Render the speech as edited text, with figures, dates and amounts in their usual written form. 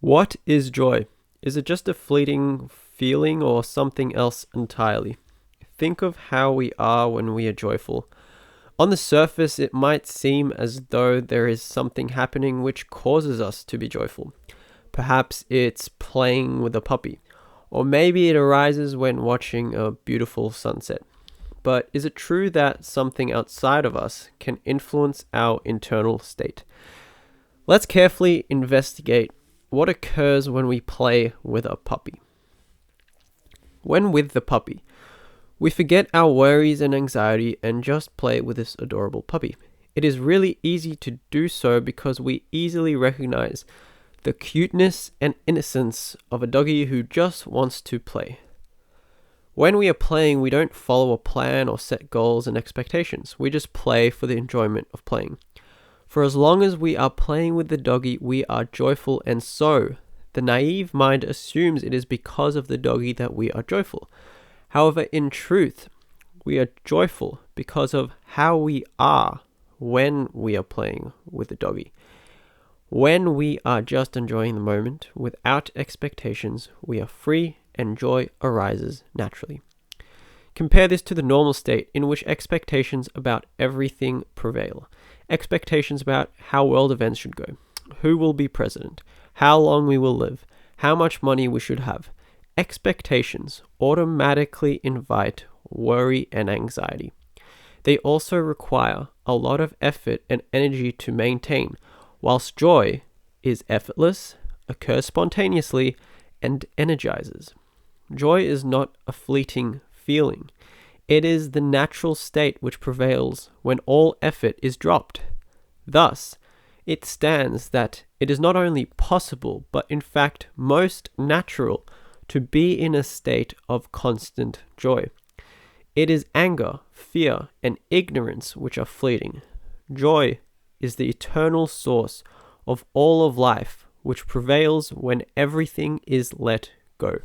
What is joy? Is it just a fleeting feeling or something else entirely? Think of how we are when we are joyful. On the surface, it might seem as though there is something happening which causes us to be joyful. Perhaps it's playing with a puppy, or maybe it arises when watching a beautiful sunset. But is it true that something outside of us can influence our internal state? Let's carefully investigate what occurs when we play with a puppy. When with the puppy, we forget our worries and anxiety and just play with this adorable puppy. It is really easy to do so because we easily recognize the cuteness and innocence of a doggy who just wants to play. When we are playing, we don't follow a plan or set goals and expectations. We just play for the enjoyment of playing. For as long as we are playing with the doggy, we are joyful, and so the naive mind assumes it is because of the doggy that we are joyful. However, in truth, we are joyful because of how we are when we are playing with the doggy. When we are just enjoying the moment without expectations, we are free and joy arises naturally. Compare this to the normal state in which expectations about everything prevail. Expectations about how world events should go, who will be president, how long we will live, how much money we should have. Expectations automatically invite worry and anxiety. They also require a lot of effort and energy to maintain, whilst joy is effortless, occurs spontaneously, and energizes. Joy is not a fleeting feeling. It is the natural state which prevails when all effort is dropped. Thus, it stands that it is not only possible, but in fact most natural to be in a state of constant joy. It is anger, fear, and ignorance which are fleeting. Joy is the eternal source of all of life, which prevails when everything is let go.